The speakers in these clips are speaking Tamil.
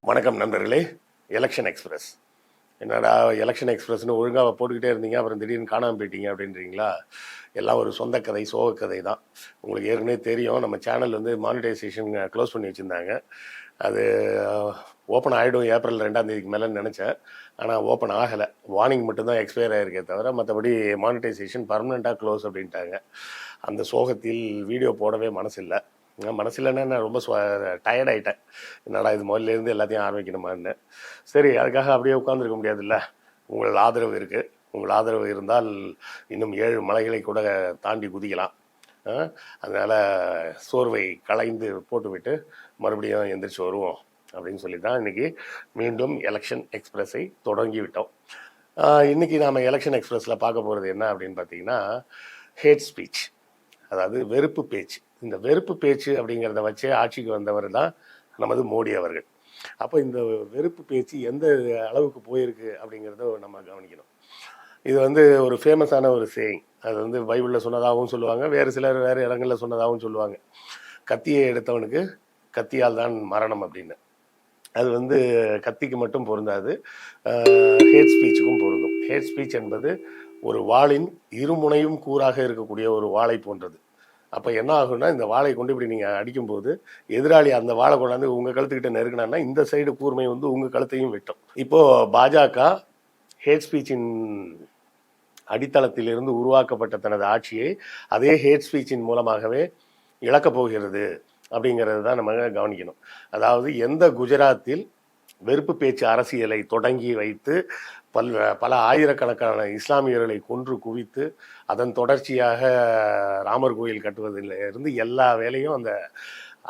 வணக்கம் நண்பர்களே. Election express. என்னடா எலெக்ஷன் எக்ஸ்பிரஸ்னு ஒழுங்காக போட்டுக்கிட்டே இருந்தீங்க, அப்புறம் திடீர்னு காணாமல் போயிட்டீங்க அப்படின்றீங்களா? எல்லாம் ஒரு சொந்த கதை, சோக கதை தான். உங்களுக்கு ஏற்கனவே தெரியும், நம்ம சேனல் வந்து மானிட்டைசேஷன் க்ளோஸ் பண்ணி வச்சுருந்தாங்க. அது ஓப்பன் ஆகிடும் ஏப்ரல் 2ஆம் மேலேன்னு நினச்சேன். ஆனால் ஓப்பன் ஆகலை. வார்னிங் மட்டும்தான் எக்ஸ்பயர் ஆகிருக்கே தவிர மற்றபடி மானிட்டைசேஷன் பர்மனெண்ட்டாக க்ளோஸ் அப்படின்ட்டாங்க. அந்த சோகத்தில் வீடியோ போடவே மனசில்லை. மனசில்லைன்னா நான் ரொம்ப டயர்ட் ஆகிட்டேன். என்னடா இது முதல்லேருந்து எல்லாத்தையும் ஆரம்பிக்கணுமான்னு. சரி, அதுக்காக அப்படியே உட்காந்துருக்க முடியாதுல்ல. உங்கள் ஆதரவு இருக்குது. உங்கள் ஆதரவு இருந்தால் இன்னும் 7 மலைகளை கூட தாண்டி குதிக்கலாம். அதனால் சோர்வை களைந்து போட்டுவிட்டு மறுபடியும் எந்திரிச்சு வருவோம் அப்படின்னு சொல்லி தான் இன்றைக்கி மீண்டும் எலெக்ஷன் எக்ஸ்பிரஸை தொடங்கி விட்டோம். இன்றைக்கி நாம் எலெக்ஷன் எக்ஸ்பிரஸில் பார்க்க போகிறது என்ன அப்படின்னு பார்த்தீங்கன்னா, ஹேட் ஸ்பீச், அதாவது வெறுப்பு பேச்சு. இந்த வெறுப்பு பேச்சு அப்படிங்கிறத வச்சே ஆட்சிக்கு வந்தவர் தான் நமது மோடி அவர்கள். அப்போ இந்த வெறுப்பு பேச்சு எந்த அளவுக்கு போயிருக்கு அப்படிங்கிறத நம்ம கவனிக்கணும். இது வந்து ஒரு ஃபேமஸான ஒரு சேயிங். அது வந்து பைபிளில் சொன்னதாகவும் சொல்லுவாங்க, வேறு சிலர் வேறு இடங்களில் சொன்னதாகவும் சொல்லுவாங்க. கத்தியை எடுத்தவனுக்கு கத்தியால் தான் மரணம் அப்படின்னு. அது வந்து கத்திக்கு மட்டும் பொருந்தாது, ஹேட் ஸ்பீச்சுக்கும் பொருந்தும். ஹேட் ஸ்பீச் என்பது ஒரு வாளின் இருமுனையும் கூறாக இருக்கக்கூடிய ஒரு வாளை போன்றது. அப்போ என்ன ஆகும்னா, இந்த வாளை கொண்டு இப்படி நீங்கள் அடிக்கும்போது எதிராளி அந்த வாழை கொண்டாந்து உங்கள் கழுத்துக்கிட்ட நெருங்கினான்னா இந்த சைடு கூர்மை வந்து உங்கள் கழுத்தையும் வெட்டும். இப்போது பாஜக ஹேட் ஸ்பீச்சின் அடித்தளத்திலிருந்து உருவாக்கப்பட்ட தனது ஆட்சியை அதே ஹேட் ஸ்பீச்சின் மூலமாகவே இழக்கப் போகிறது அப்படிங்கிறது தான் நம்ம கவனிக்கணும். அதாவது எந்த குஜராத்தில் வெறுப்பு பேச்சு அரசியலை தொடங்கி வைத்து பல ஆயிரக்கணக்கான இஸ்லாமியர்களை கொன்று குவித்து அதன் தொடர்ச்சியாக ராமர் கோயில் கட்டுவதிலிருந்து எல்லா வேலையும் அந்த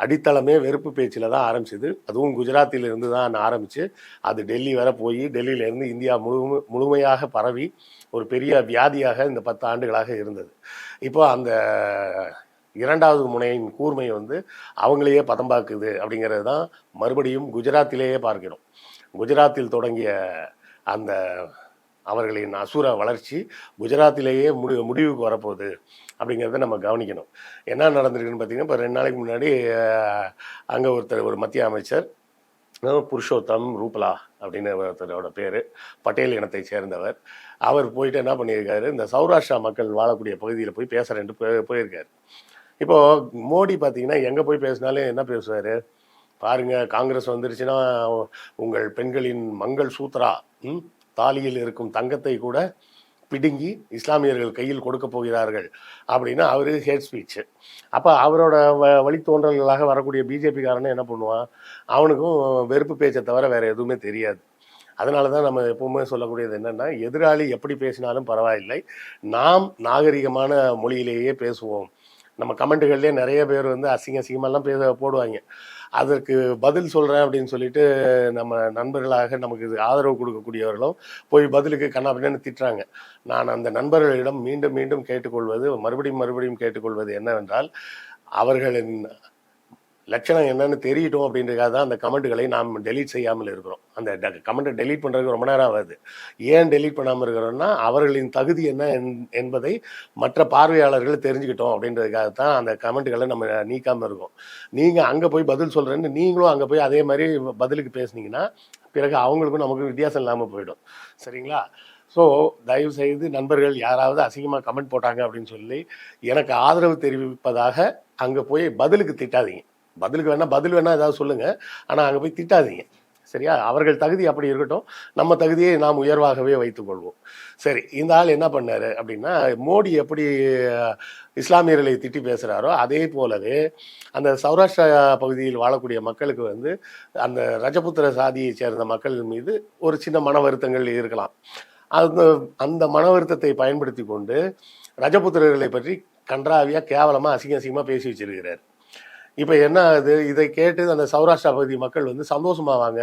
அடித்தளமே வெறுப்பு பேச்சில் தான் ஆரம்பிச்சுது. அதுவும் குஜராத்திலிருந்து தான் ஆரம்பித்து அது டெல்லி வரை போய் டெல்லியிலேருந்து இந்தியா முழுமையாக பரவி ஒரு பெரிய வியாதியாக இந்த 10 ஆண்டுகளாக இருந்தது. இப்போ அந்த இரண்டாவது முனையின் கூர்மை வந்து அவங்களையே பதம்பாக்குது அப்படிங்கிறது தான் மறுபடியும் குஜராத்திலேயே பார்க்கிறோம். குஜராத்தில் தொடங்கிய அந்த அவர்களின் அசுர வளர்ச்சி குஜராத்திலேயே முடிவுக்கு வரப்போகுது அப்படிங்கிறத நம்ம கவனிக்கணும். என்ன நடந்திருக்குன்னு பார்த்தீங்கன்னா, இப்போ 2 நாளைக்கு முன்னாடி அங்கே ஒரு மத்திய அமைச்சர் புருஷோத்தம் ரூபலா அப்படின்னு ஒருத்தரோட பேர், பட்டேல் இனத்தை சேர்ந்தவர். அவர் போயிட்டு என்ன பண்ணியிருக்காரு, இந்த சௌராஷ்டிரா மக்கள் வாழக்கூடிய பகுதியில் போய் பேசுகிறேன்ட்டு போயிருக்காரு. இப்போது மோடி பார்த்தீங்கன்னா எங்கே போய் பேசினாலும் என்ன பேசுவார் பாருங்கள், காங்கிரஸ் வந்துருச்சுன்னா உங்கள் பெண்களின் மங்கள் சூத்ரா தாலியில் இருக்கும் தங்கத்தை கூட பிடுங்கி இஸ்லாமியர்கள் கையில் கொடுக்க போகிறார்கள் அப்படின்னு அவர் ஹேட் ஸ்பீச்சு. அப்போ அவரோட வழித்தோன்றல்களாக வரக்கூடிய பிஜேபிக்காரனே என்ன பண்ணுவான், அவனுக்கும் வெறுப்பு பேச்சை தவிர வேறு எதுவுமே தெரியாது. அதனால தான் நம்ம எப்பவுமே சொல்லக்கூடியது என்னென்னா, எதிராளி எப்படி பேசினாலும் பரவாயில்லை, நாம் நாகரிகமான மொழியிலேயே பேசுவோம். நம்ம கமெண்ட்டுகள்லேயே நிறைய பேர் வந்து அசிங்கமெல்லாம் போடுவாங்க. அதற்கு பதில் சொல்கிறேன் அப்படின்னு சொல்லிட்டு நம்ம நண்பர்களாக நமக்கு ஆதரவு கொடுக்கக்கூடியவர்களும் போய் பதிலுக்கு கண்ணாபின்னு திட்டுறாங்க. நான் அந்த நண்பர்களிடம் மீண்டும் மீண்டும் கேட்டுக்கொள்வது, மறுபடியும் கேட்டுக்கொள்வது என்னவென்றால், அவர்களின் லட்சணம் என்னன்னு தெரியட்டும் அப்படின்றதுக்காக தான் அந்த கமெண்ட்டுகளை நாம் டெலீட் செய்யாமல் இருக்கிறோம். அந்த கமெண்ட்டை டெலீட் பண்ணுறதுக்கு ரொம்ப நேரம் ஆகுது. ஏன் டெலீட் பண்ணாமல் இருக்கிறோன்னா, அவர்களின் தகுதி என்ன என்பதை மற்ற பார்வையாளர்கள் தெரிஞ்சுக்கிட்டோம் அப்படின்றதுக்காக தான் அந்த கமெண்ட்டுகளை நம்ம நீக்காமல் இருக்கோம். நீங்கள் அங்கே போய் பதில் சொல்கிறேன்னு நீங்களும் அங்கே போய் அதே மாதிரி பதிலுக்கு பேசுனீங்கன்னா பிறகு அவங்களுக்கும் நமக்கும் வித்தியாசம் இல்லாமல் போயிடும். சரிங்களா? ஸோ தயவு செய்து நண்பர்கள் யாராவது அசிங்கமாக கமெண்ட் போட்டாங்க அப்படின்னு சொல்லி எனக்கு ஆதரவு தெரிவிப்பதாக அங்கே போய் பதிலுக்கு திட்டாதீங்க. பதில் வேணால் ஏதாவது சொல்லுங்கள், ஆனால் அங்கே போய் திட்டாதீங்க. சரியா? அவர்கள் தகுதி அப்படி இருக்கட்டும், நம்ம தகுதியை நாம் உயர்வாகவே வைத்துக்கொள்வோம். சரி, இந்த ஆள் என்ன பண்ணார் அப்படின்னா, மோடி எப்படி இஸ்லாமியர்களை திட்டி பேசுகிறாரோ அதே போலவே அந்த சௌராஷ்டிரா பகுதியில் வாழக்கூடிய மக்களுக்கு வந்து அந்த ரஜபுத்திர சாதியை சேர்ந்த மக்கள் மீது ஒரு சின்ன மன வருத்தங்கள் இருக்கலாம். அந்த மன வருத்தத்தை பயன்படுத்தி கொண்டு ரஜபுத்திரர்களை பற்றி கன்றாவியாக கேவலமாக அசிங்கமாக பேசி வச்சிருக்கிறார். இப்போ என்ன ஆகுது, இதை கேட்டு அந்த சௌராஷ்டிரா பகுதி மக்கள் வந்து சந்தோஷமாவாங்க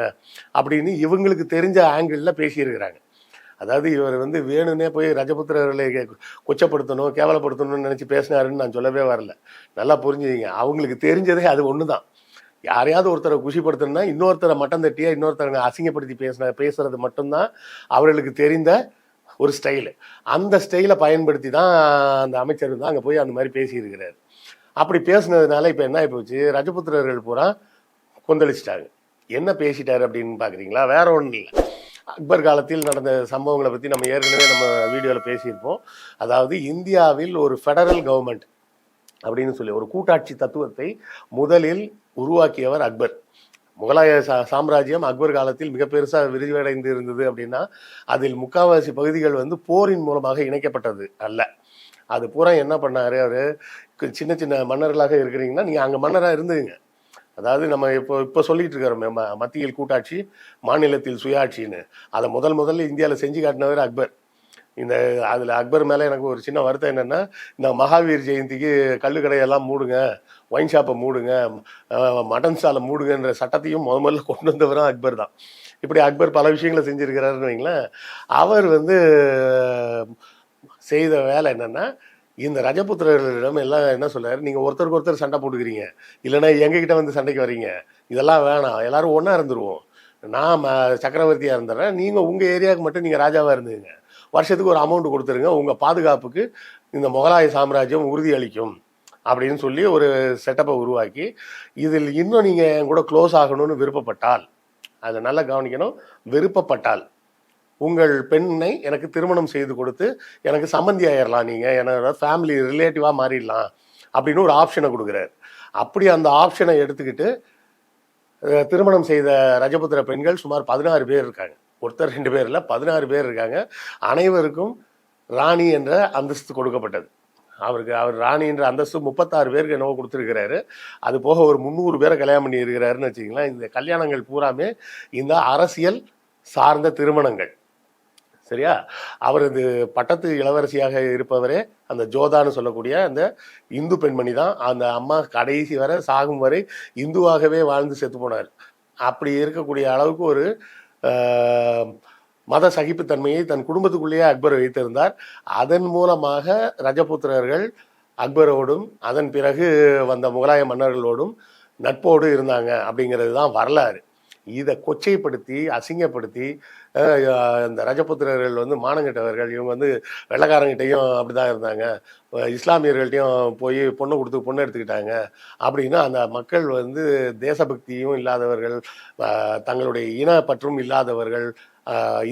அப்படின்னு இவங்களுக்கு தெரிஞ்ச ஆங்கிளில் பேசியிருக்கிறாங்க. அதாவது இவர் வந்து வேணும்னே போய் ரஜபுத்திரர்களை கொச்சப்படுத்தணும், கேவலப்படுத்தணும்னு நினச்சி பேசினாருன்னு நான் சொல்லவே வரல. நல்லா புரிஞ்சுதிங்க. அவங்களுக்கு தெரிஞ்சதே அது ஒன்று தான். யாரையாவது ஒருத்தரை குஷிப்படுத்தணும்னா இன்னொருத்தரை மட்டம் தட்டியா இன்னொருத்தரை அசிங்கப்படுத்தி பேசுறது மட்டும்தான் அவர்களுக்கு தெரிந்த ஒரு ஸ்டைலு. அந்த ஸ்டைலை பயன்படுத்தி தான் அந்த அமைச்சர் தான் அங்கே போய் அந்த மாதிரி பேசியிருக்கிறார். அப்படி பேசுனதுனால இப்போ என்ன ஆகி போச்சு, ரஜபுத்திரர்கள் பூரா கொந்தளிச்சிட்டாங்க. என்ன பேசிட்டாரு அப்படின்னு பார்க்குறீங்களா? வேற ஒன்றும் இல்லை. அக்பர் காலத்தில் நடந்த சம்பவங்களை பற்றி நம்ம ஏற்கனவே நம்ம வீடியோவில் பேசியிருப்போம். அதாவது இந்தியாவில் ஒரு ஃபெடரல் கவர்மெண்ட் அப்படின்னு சொல்லி ஒரு கூட்டாட்சி தத்துவத்தை முதலில் உருவாக்கியவர் அக்பர். முகலாய சாம்ராஜ்யம் அக்பர் காலத்தில் மிக பெருசாக விரிவடைந்து இருந்தது அப்படின்னா அதில் முக்கால்வாசி பகுதிகள் வந்து போரின் மூலமாக இணைக்கப்பட்டது அல்ல. அது பூரா என்ன பண்ணாரு அவரு, சின்ன சின்ன மன்னர்களாக இருக்கிறீங்கன்னா நீங்கள் அங்கே மன்னராக இருந்துங்க. அதாவது நம்ம இப்போ சொல்லிட்டு இருக்கிறோம் மத்தியில் கூட்டாட்சி, மாநிலத்தில் சுயாட்சின்னு. அதை முதல்ல இந்தியாவில் செஞ்சு காட்டினவர் அக்பர். அதில் அக்பர் மேலே எனக்கு ஒரு சின்ன வருத்தம் என்னென்னா, இந்த மகாவீர் ஜெயந்திக்கு கள்ளுக்கடையெல்லாம் மூடுங்க, ஒயின் ஷாப்பை மூடுங்க, மட்டன் சாலை மூடுங்கன்ற சட்டத்தையும் முதல்ல கொண்டு வந்தவரும் அக்பர் தான். இப்படி அக்பர் பல விஷயங்களை செஞ்சுருக்கிறாருன்னு வைங்களேன். அவர் வந்து செய்த வேலை என்னென்னா, இந்த ரஜபுத்திரர்களிடம் எல்லாம் என்ன சொல்றாரு, நீங்கள் ஒருத்தருக்கு ஒருத்தர் சண்டை போட்டுக்கிறீங்க, இல்லைன்னா எங்ககிட்ட வந்து சண்டைக்கு வரீங்க, இதெல்லாம் வேணாம், எல்லாரும் ஒன்றா இருந்துருவோம். நான் சக்கரவர்த்தியாக இருந்துடுறேன், நீங்கள் உங்கள் ஏரியாவுக்கு மட்டும் நீங்கள் ராஜாவாக இருந்துங்க, வருஷத்துக்கு ஒரு அமௌண்ட் கொடுத்துருங்க, உங்கள் பாதுகாப்புக்கு இந்த முகலாய சாம்ராஜ்யம் உறுதி அளிக்கும் அப்படின்னு சொல்லி ஒரு செட்டப்பை உருவாக்கி, இதில் இன்னும் நீங்கள் என் கூட க்ளோஸ் ஆகணும்னு விருப்பப்பட்டால், அதை நல்லா கவனிக்கணும், விருப்பப்பட்டால் உங்கள் பெண்ணை எனக்கு திருமணம் செய்து கொடுத்து எனக்கு சம்மந்தி ஆயிடலாம், நீங்கள் என்னோட ஃபேமிலி ரிலேட்டிவாக மாறிடலாம் அப்படின்னு ஒரு ஆப்ஷனை கொடுக்குறாரு. அப்படி அந்த ஆப்ஷனை எடுத்துக்கிட்டு திருமணம் செய்த ரஜபுத்திர பெண்கள் சுமார் 16 பேர் இருக்காங்க. ஒருத்தர் 2 பேர் இல்லை, 16 பேர் இருக்காங்க. அனைவருக்கும் ராணி என்ற அந்தஸ்து கொடுக்கப்பட்டது. அவர் ராணி என்ற அந்தஸ்து 36 பேருக்கு என்னவோ கொடுத்துருக்கிறாரு. அது போக ஒரு 300 பேரை கல்யாணம் பண்ணி இருக்கிறாருன்னு வச்சுக்கலாம். இந்த கல்யாணங்கள் பூராமே இந்த அரசியல் சார்ந்த திருமணங்கள். சரியா? அவரது பட்டத்து இளவரசியாக இருப்பவரே அந்த ஜோதான்னு சொல்லக்கூடிய அந்த இந்து பெண்மணி தான். அந்த அம்மா கடைசி வரை சாகும் வரை இந்துவாகவே வாழ்ந்து செத்து போனார். அப்படி இருக்கக்கூடிய அளவுக்கு ஒரு மத சகிப்புத்தன்மையை தன் குடும்பத்துக்குள்ளேயே அக்பர் வைத்திருந்தார். அதன் மூலமாக ரஜபுத்திரர்கள் அக்பரோடும் அதன் பிறகு வந்த முகலாய மன்னர்களோடும் நட்போடு இருந்தாங்க அப்படிங்கிறது தான் வரலாறு. இதை கொச்சைப்படுத்தி அசிங்கப்படுத்தி இந்த ரஜபுத்திரர்கள் வந்து மானங்கெட்டவர்கள், இவங்க வந்து வெள்ளக்காரங்கிட்டையும் அப்படிதான் இருந்தாங்க, இஸ்லாமியர்கள்ட்டையும் போய் பொண்ணு எடுத்துக்கிட்டாங்க அப்படின்னு அந்த மக்கள் வந்து தேசபக்தியும் இல்லாதவர்கள், தங்களுடைய இனப்பற்றும் இல்லாதவர்கள்,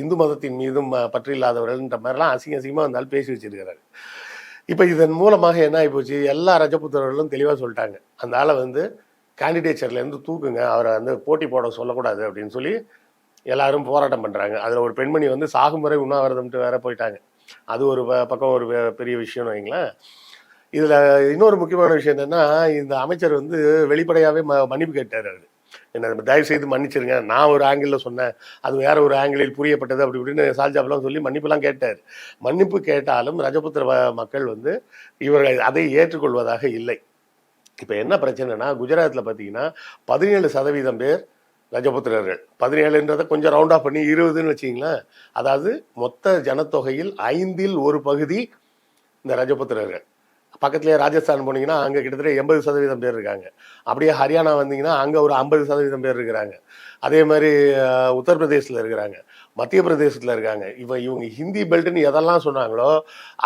இந்து மதத்தின் மீதும் பற்று இல்லாதவர்கள்ன்ற மாதிரிலாம் அசிங்கமாக இருந்தாலும் பேசி வச்சிருக்கிறாரு. இப்போ இதன் மூலமாக என்ன ஆகி போச்சு, எல்லா ரஜபுத்திரர்களும் தெளிவாக சொல்லிட்டாங்க, அந்த ஆளை வந்து கேண்டிடேச்சர்லேருந்து தூக்குங்க, அவரை வந்து போட்டி போட சொல்லக்கூடாது அப்படின்னு சொல்லி எல்லாரும் போராட்டம் பண்ணுறாங்க. அதில் ஒரு பெண்மணி வந்து சாகும் வரை உண்ணாவிரதம்ட்டு வேற போயிட்டாங்க. அது ஒரு பக்கம் ஒரு பெரிய விஷயம்னு வைங்களேன். இதில் இன்னொரு முக்கியமான விஷயம் என்னென்னா, இந்த அமைச்சர் வந்து வெளிப்படையாகவே மன்னிப்பு கேட்டார். அவர் என்ன தயவு செய்து மன்னிச்சிருங்க, நான் ஒரு ஆங்கிளில் சொன்னேன், அது வேற ஒரு ஆங்கிளில் புரியப்பட்டது அப்படி இப்படின்னு சால்ஜாப்லாம் சொல்லி மன்னிப்புலாம் கேட்டார். மன்னிப்பு கேட்டாலும் ரஜபுத்திர மக்கள் வந்து இவர்கள் அதை ஏற்றுக்கொள்வதாக இல்லை. இப்போ என்ன பிரச்சனைனா, குஜராத்தில் பார்த்தீங்கன்னா 17% பேர் ரஜபுத்திரர்கள். 17ன்றதை கொஞ்சம் ரவுண்ட் ஆஃப் பண்ணி 20ன்னு வச்சிங்களேன். அதாவது மொத்த ஜனத்தொகையில் 5ல் 1 பகுதி இந்த ரஜபுத்திரர்கள். பக்கத்துலேயே ராஜஸ்தான் போனீங்கன்னா அங்கே கிட்டத்தட்ட 80% பேர் இருக்காங்க. அப்படியே ஹரியானா வந்தீங்கன்னா அங்கே ஒரு 50% பேர் இருக்கிறாங்க. அதே மாதிரி உத்தரப்பிரதேசத்தில் இருக்கிறாங்க, மத்திய பிரதேசத்தில் இருக்காங்க. இவங்க ஹிந்தி பெல்ட்னு எதெல்லாம் சொன்னாங்களோ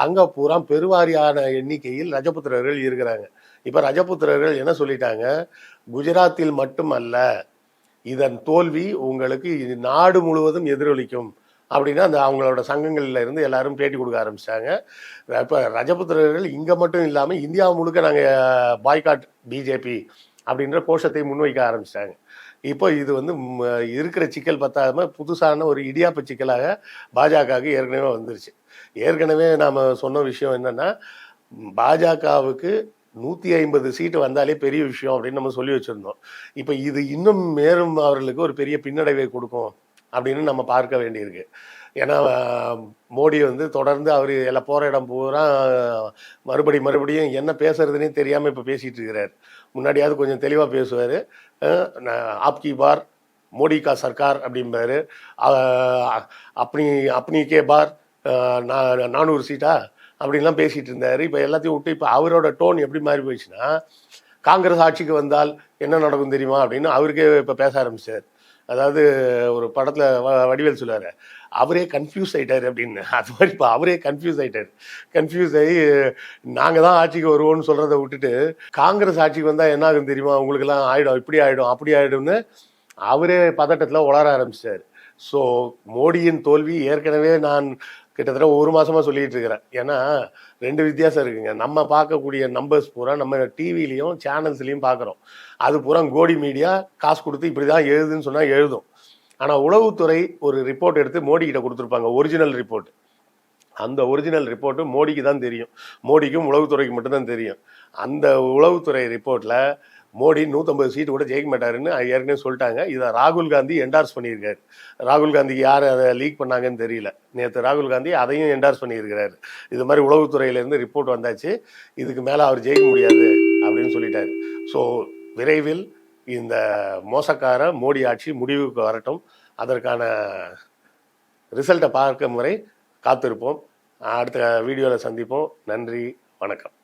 அங்கே பூரா பெருவாரியான எண்ணிக்கையில் ரஜபுத்திரர்கள் இருக்கிறாங்க. இப்போ ரஜபுத்திரர்கள் என்ன சொல்லிட்டாங்க, குஜராத்தில் மட்டுமல்ல, இதன் தோல்வி உங்களுக்கு நாடு முழுவதும் எதிரொலிக்கும் அப்படின்னா அந்த அவங்களோட சங்கங்கள்ல இருந்து எல்லாரும் பேட்டி கொடுக்க ஆரம்பிச்சிட்டாங்க. இப்போ ரஜபுத்திரர்கள் இங்கே மட்டும் இல்லாமல் இந்தியா முழுக்க நாங்கள் பாய்காட் பிஜேபி அப்படின்ற கோஷத்தை முன்வைக்க ஆரம்பிச்சிட்டாங்க. இப்போ இது வந்து இருக்கிற சிக்கல் பத்தாம புதுசான ஒரு இடியாப்ப சிக்கலாக பாஜகவுக்கு ஏற்கனவே வந்துருச்சு. ஏற்கனவே நாம் சொன்ன விஷயம் என்னன்னா, பாஜகவுக்கு 150 சீட்டு வந்தாலே பெரிய விஷயம் அப்படின்னு நம்ம சொல்லி வச்சுருந்தோம். இப்போ இது இன்னும் மேலும் அவர்களுக்கு ஒரு பெரிய பின்னடைவை கொடுக்கும் அப்படின்னு நம்ம பார்க்க வேண்டியிருக்கு. ஏன்னா மோடி வந்து தொடர்ந்து அவர் எல்லாம் போகிற இடம் பூரா மறுபடியும் என்ன பேசுறதுன்னே தெரியாமல் இப்போ பேசிகிட்டு இருக்கிறார். முன்னாடியாவது கொஞ்சம் தெளிவாக பேசுவார். ஆப்கி பார் மோடி கா சர்க்கார் அப்படிம்பாரு. அப்பனி கே பார் 400 சீட்டா அப்படின்லாம் பேசிகிட்டு இருந்தார். இப்போ எல்லாத்தையும் விட்டு இப்போ அவரோட டோன் எப்படி மாறி போயிடுச்சுன்னா, காங்கிரஸ் ஆட்சிக்கு வந்தால் என்ன நடக்கும் தெரியுமா அப்படின்னு அவருக்கே இப்போ பேச ஆரம்பிச்சார். அதாவது ஒரு படத்தில் வடிவேல் சொல்லுவார், அவரே கன்ஃபியூஸ் ஆகிட்டார் அப்படின்னு. அது மாதிரி இப்போ அவரே கன்ஃபியூஸ் ஆகி நாங்கள் தான் ஆட்சிக்கு வருவோம்னு சொல்கிறத விட்டுட்டு, காங்கிரஸ் ஆட்சிக்கு வந்தால் என்ன ஆகும் தெரியுமா, உங்களுக்கெல்லாம் ஆகிடும், இப்படி ஆகிடும் அப்படி ஆகிடும்னு அவரே பதட்டத்தில் உளர ஆரம்பிச்சிட்டாரு. ஸோ மோடியின் தோல்வி ஏற்கனவே நான் கிட்டத்தட்ட ஒரு மாசமா சொல்லிட்டு இருக்கிறேன். ஏன்னா 2 வித்தியாசம் இருக்குங்க. நம்ம பார்க்கக்கூடிய நம்பர்ஸ் பூரா நம்ம டிவிலையும் சேனல்ஸ்லையும் பார்க்குறோம். அது பூரா கோடி மீடியா காசு கொடுத்து இப்படி தான் எழுதுன்னு சொன்னால் எழுதும். ஆனால் உளவுத்துறை ஒரு ரிப்போர்ட் எடுத்து மோடி கிட்ட கொடுத்துருப்பாங்க, ஒரிஜினல் ரிப்போர்ட். அந்த ஒரிஜினல் ரிப்போர்ட்டு மோடிக்கு தான் தெரியும், மோடிக்கும் உளவுத்துறைக்கு மட்டும்தான் தெரியும். அந்த உளவுத்துறை ரிப்போர்ட்டில் மோடி 150 சீட்டு கூட ஜெயிக்க மாட்டாருன்னு ஏற்கனவே சொல்லிட்டாங்க. இதை ராகுல் காந்தி என்டார்ஸ் பண்ணியிருக்காரு. ராகுல் காந்திக்கு யார் அதை லீக் பண்ணாங்கன்னு தெரியல. நேற்று ராகுல் காந்தி அதையும் என்டார்ஸ் பண்ணியிருக்கிறாரு. இது மாதிரி உளவுத்துறையிலேருந்து ரிப்போர்ட் வந்தாச்சு, இதுக்கு மேலே அவர் ஜெயிக்க முடியாது அப்படின்னு சொல்லிட்டாரு. ஸோ விரைவில் இந்த மோசக்கார மோடி ஆட்சி முடிவுக்கு வரட்டும். அதற்கான ரிசல்ட்டை பார்க்கும் வரை காத்திருப்போம். அடுத்த வீடியோவில் சந்திப்போம். நன்றி, வணக்கம்.